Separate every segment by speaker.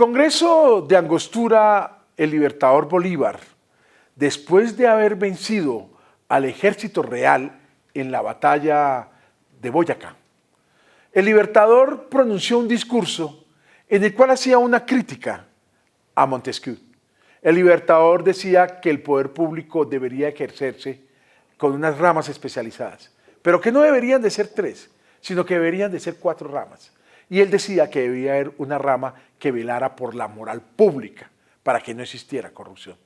Speaker 1: Congreso de Angostura, el Libertador Bolívar, después de haber vencido al ejército real en la batalla de Boyacá, el Libertador pronunció un discurso en el cual hacía una crítica a Montesquieu. El Libertador decía que el poder público debería ejercerse con unas ramas especializadas, pero que no deberían de ser 3, sino que deberían de ser 4 ramas. Y él decía que debía haber una rama que velara por la moral pública, para que no existiera corrupción.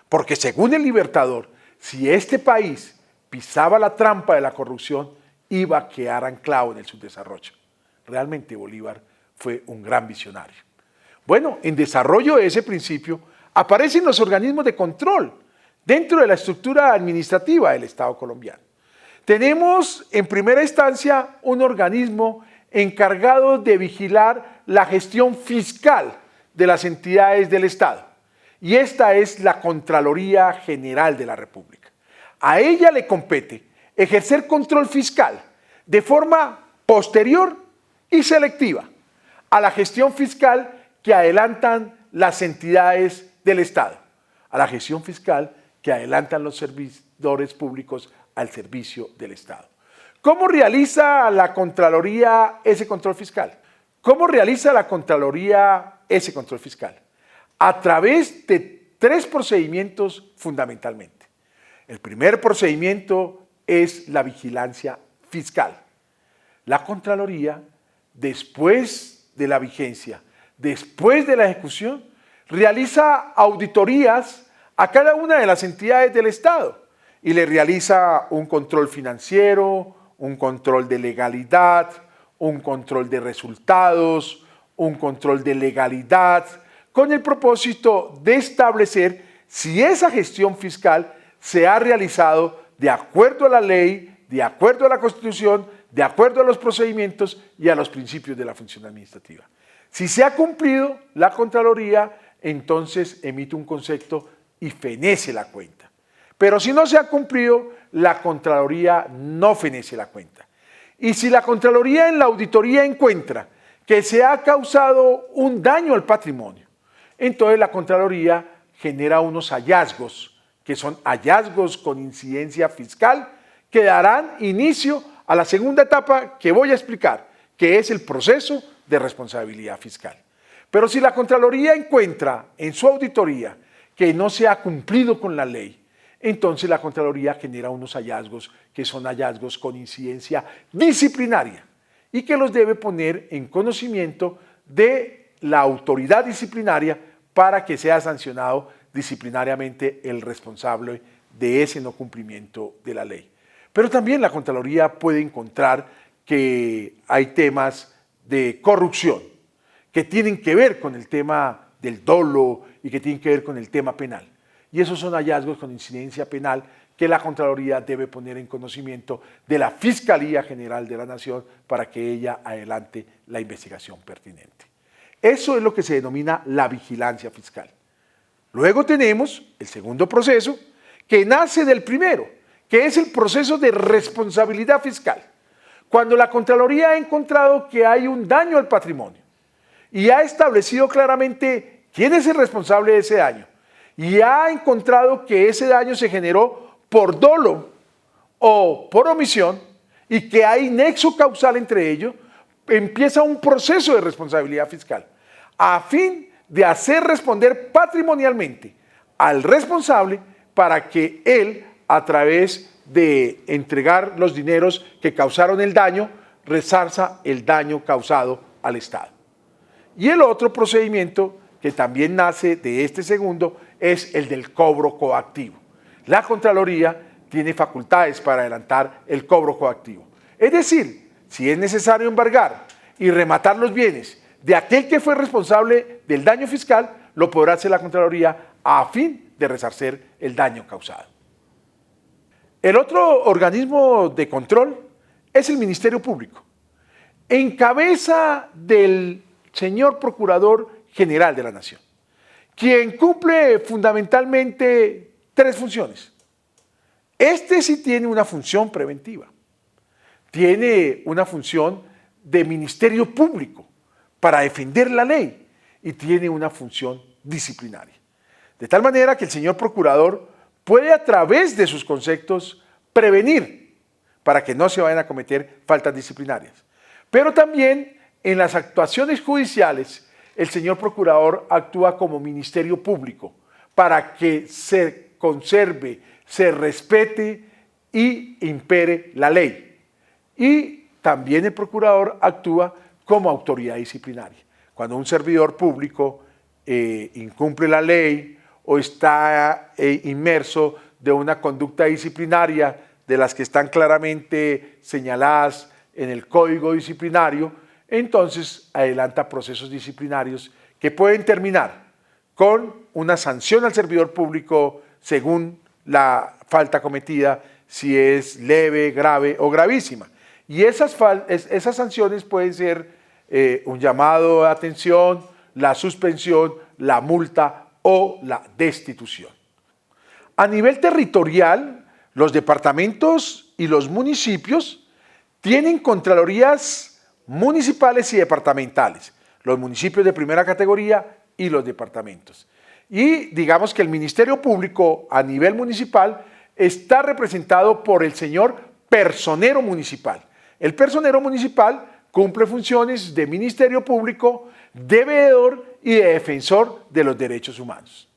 Speaker 1: Porque según el Libertador, si este país pisaba la trampa de la corrupción, iba a quedar anclado en el subdesarrollo. Realmente Bolívar fue un gran visionario. Bueno, en desarrollo de ese principio aparecen los organismos de control dentro de la estructura administrativa del Estado colombiano. Tenemos en primera instancia un organismo encargado de vigilar la gestión fiscal de las entidades del Estado, y esta es la Contraloría General de la República. A ella le compete ejercer control fiscal de forma posterior y selectiva a la gestión fiscal que adelantan las entidades del Estado, a la gestión fiscal que adelantan los servidores públicos al servicio del Estado. ¿Cómo realiza la Contraloría ese control fiscal? ¿Cómo realiza la Contraloría ese control fiscal? A través de 3 procedimientos fundamentalmente. El primer procedimiento es la vigilancia fiscal. La Contraloría, después de la vigencia, después de la ejecución, realiza auditorías a cada una de las entidades del Estado y le realiza un control financiero, un control de legalidad, un control de resultados, un control de legalidad, con el propósito de establecer si esa gestión fiscal se ha realizado de acuerdo a la ley, de acuerdo a la Constitución, de acuerdo a los procedimientos y a los principios de la función administrativa. Si se ha cumplido la Contraloría, entonces emite un concepto y fenece la cuenta. Pero si no se ha cumplido, la Contraloría no fenece la cuenta. Y si la Contraloría en la auditoría encuentra que se ha causado un daño al patrimonio, entonces la Contraloría genera unos hallazgos, que son hallazgos con incidencia fiscal, que darán inicio a la segunda etapa que voy a explicar, que es el proceso de responsabilidad fiscal. Pero si la Contraloría encuentra en su auditoría que no se ha cumplido con la ley, entonces la Contraloría genera unos hallazgos que son hallazgos con incidencia disciplinaria y que los debe poner en conocimiento de la autoridad disciplinaria para que sea sancionado disciplinariamente el responsable de ese no cumplimiento de la ley. Pero también la Contraloría puede encontrar que hay temas de corrupción que tienen que ver con el tema del dolo y que tienen que ver con el tema penal. Y esos son hallazgos con incidencia penal que la Contraloría debe poner en conocimiento de la Fiscalía General de la Nación para que ella adelante la investigación pertinente. Eso es lo que se denomina la vigilancia fiscal. Luego tenemos el segundo proceso que nace del primero, que es el proceso de responsabilidad fiscal. Cuando la Contraloría ha encontrado que hay un daño al patrimonio y ha establecido claramente quién es el responsable de ese daño y ha encontrado que ese daño se generó por dolo o por omisión y que hay nexo causal entre ellos, empieza un proceso de responsabilidad fiscal a fin de hacer responder patrimonialmente al responsable para que él, a través de entregar los dineros que causaron el daño, resarza el daño causado al Estado. Y el otro procedimiento que también nace de este segundo es el del cobro coactivo. La Contraloría tiene facultades para adelantar el cobro coactivo. Es decir, si es necesario embargar y rematar los bienes de aquel que fue responsable del daño fiscal, lo podrá hacer la Contraloría a fin de resarcer el daño causado. El otro organismo de control es el Ministerio Público, en cabeza del señor Procurador General de la Nación, quien cumple fundamentalmente 3 funciones. Este sí tiene una función preventiva, tiene una función de ministerio público para defender la ley y tiene una función disciplinaria. De tal manera que el señor procurador puede a través de sus conceptos prevenir para que no se vayan a cometer faltas disciplinarias. Pero también en las actuaciones judiciales el señor procurador actúa como ministerio público para que se conserve, se respete y impere la ley. Y también el procurador actúa como autoridad disciplinaria. Cuando un servidor público incumple la ley o está inmerso de una conducta disciplinaria de las que están claramente señaladas en el Código Disciplinario, entonces adelanta procesos disciplinarios que pueden terminar con una sanción al servidor público según la falta cometida, si es leve, grave o gravísima. Y esas sanciones pueden ser un llamado de atención, la suspensión, la multa o la destitución. A nivel territorial, los departamentos y los municipios tienen contralorías municipales y departamentales, los municipios de primera categoría y los departamentos. Y digamos que el Ministerio Público a nivel municipal está representado por el señor personero municipal. El personero municipal cumple funciones de Ministerio Público, de veedor y de defensor de los derechos humanos.